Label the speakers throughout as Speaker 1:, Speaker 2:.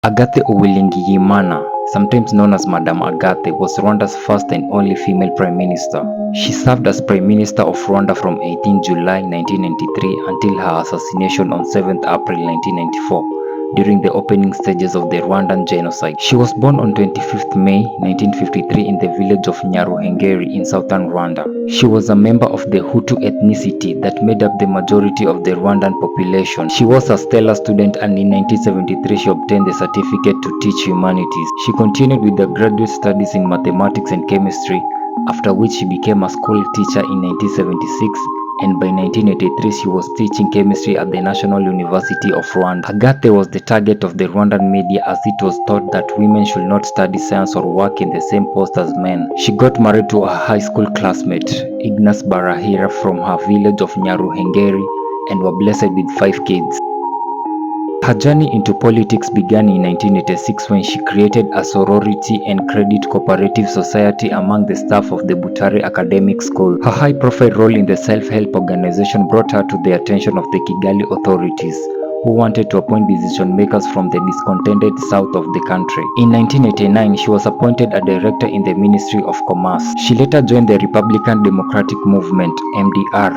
Speaker 1: Agathe Uwilingiyimana, sometimes known as Madame Agathe, was Rwanda's first and only female Prime Minister. She served as Prime Minister of Rwanda from 18 July 1993 until her assassination on 7th April 1994 during the opening stages of the Rwandan genocide. She was born on 25th May 1953 in the village of Nyaruhengeri in southern Rwanda. She was a member of the Hutu ethnicity that made up the majority of the Rwandan population. She was a stellar student, and in 1973 she obtained the certificate to teach humanities. She continued with the graduate studies in mathematics and chemistry, after which she became a school teacher in 1976, and by 1983 she was teaching chemistry at the National University of Rwanda. Agathe was the target of the Rwandan media, as it was thought that women should not study science or work in the same post as men. She got married to a high school classmate, Ignas Barahira, from her village of Nyaruhengeri, and were blessed with 5 kids. Her journey into politics began in 1986 when she created a sorority and credit cooperative society among the staff of the Butare Academic School. Her high-profile role in the self-help organization brought her to the attention of the Kigali authorities, who wanted to appoint decision makers from the discontented south of the country. In 1989, she was appointed a director in the Ministry of Commerce. She later joined the Republican Democratic Movement (MDR),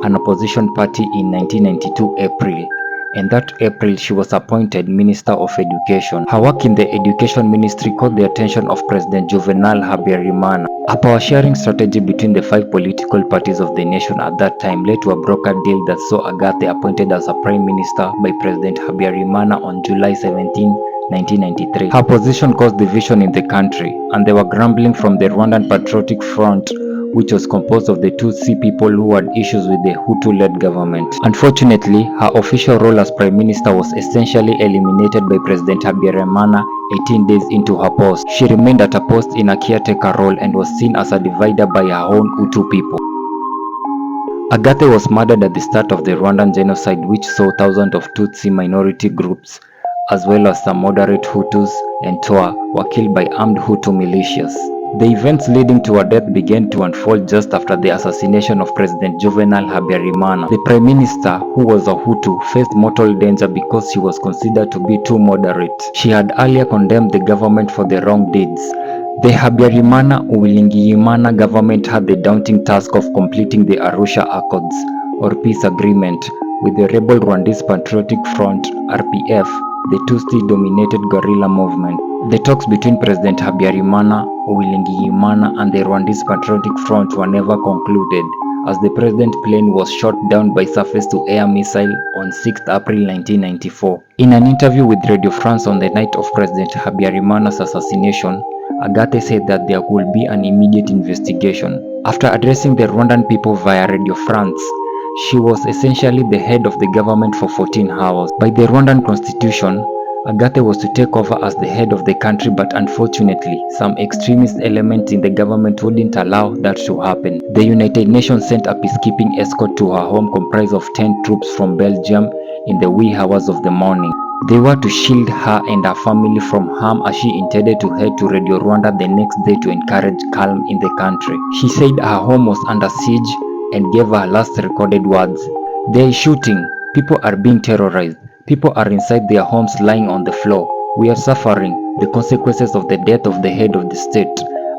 Speaker 1: an opposition party, in 1992 April. And that April she was appointed Minister of Education. Her work in the Education Ministry caught the attention of President Juvenal Habyarimana. A power-sharing strategy between the 5 political parties of the nation at that time led to a broker deal that saw Agathe appointed as a Prime Minister by President Habyarimana on July 17, 1993. Her position caused division in the country, and there were grumbling from the Rwandan Patriotic Front, which was composed of the Tutsi people who had issues with the Hutu-led government. Unfortunately, her official role as Prime Minister was essentially eliminated by President Habyarimana 18 days into her post. She remained at her post in a caretaker role and was seen as a divider by her own Hutu people. Agathe was murdered at the start of the Rwandan genocide, which saw thousands of Tutsi minority groups, as well as some moderate Hutus and Twa, were killed by armed Hutu militias. The events leading to her death began to unfold just after the assassination of President Juvenal Habyarimana. The Prime Minister, who was a Hutu, faced mortal danger because she was considered to be too moderate. She had earlier condemned the government for the wrong deeds. The Habyarimana Uwilingiyimana government had the daunting task of completing the Arusha Accords, or peace agreement, with the rebel Rwandese Patriotic Front (RPF), the Tutsi-dominated guerrilla movement. The talks between President Habyarimana Uwilingiyimana and the Rwandese Patriotic Front were never concluded, as the president's plane was shot down by surface-to-air missile on 6 April 1994. In an interview with Radio France on the night of President Habyarimana's assassination, Agathe said that there would be an immediate investigation. After addressing the Rwandan people via Radio France, she was essentially the head of the government for 14 hours. By the Rwandan constitution, Agathe was to take over as the head of the country, but unfortunately, some extremist elements in the government wouldn't allow that to happen. The United Nations sent a peacekeeping escort to her home comprised of 10 troops from Belgium in the wee hours of the morning. They were to shield her and her family from harm, as she intended to head to Radio Rwanda the next day to encourage calm in the country. She said her home was under siege and gave her last recorded words: "There is shooting. People are being terrorized. People are inside their homes lying on the floor. We are suffering the consequences of the death of the head of the state.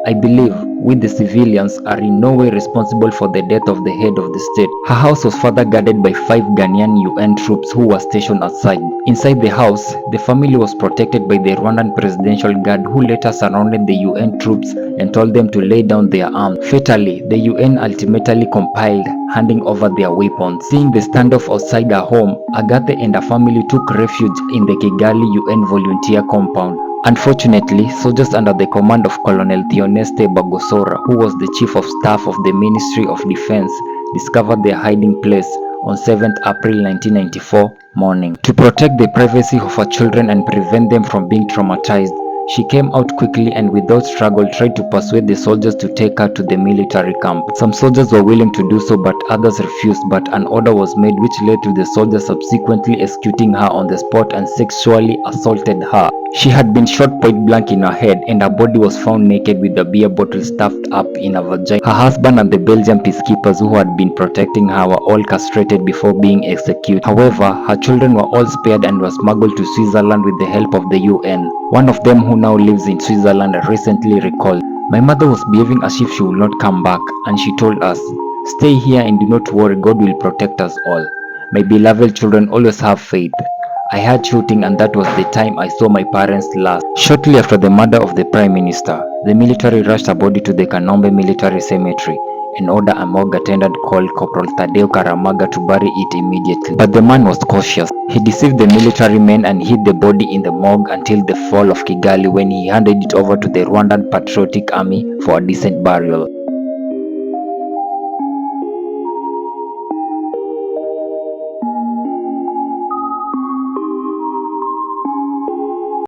Speaker 1: I believe we, the civilians, are in no way responsible for the death of the head of the state." Her house was further guarded by 5 Ghanaian UN troops who were stationed outside. Inside the house, the family was protected by the Rwandan Presidential Guard, who later surrounded the UN troops and told them to lay down their arms. Fatally, the UN ultimately complied, handing over their weapons. Seeing the standoff outside her home, Agathe and her family took refuge in the Kigali UN volunteer compound. Unfortunately, soldiers under the command of Colonel Theoneste Bagosora, who was the chief of staff of the Ministry of Defense, discovered their hiding place on 7th April 1994 morning. To protect the privacy of her children and prevent them from being traumatized, She came out quickly and without struggle tried to persuade the soldiers to take her to the military camp. Some soldiers were willing to do so, but others refused, but an order was made which led to the soldiers subsequently executing her on the spot and sexually assaulted her. She had been shot point blank in her head and her body was found naked with a beer bottle stuffed up in her vagina. Her husband and the Belgian peacekeepers who had been protecting her were all castrated before being executed. However, her children were all spared and were smuggled to Switzerland with the help of the UN. One of them, who now lives in Switzerland, recently recalled, "My mother was behaving as if she would not come back, and she told us, 'Stay here and do not worry, God will protect us all. My beloved children, always have faith.' I heard shooting and that was the time I saw my parents last." Shortly after the murder of the Prime Minister, the military rushed her body to the Kanombe military cemetery and ordered a morgue attendant called Corporal Tadeo Karamaga to bury it immediately. But the man was cautious. He deceived the military men and hid the body in the morgue until the fall of Kigali, when he handed it over to the Rwandan Patriotic Army for a decent burial.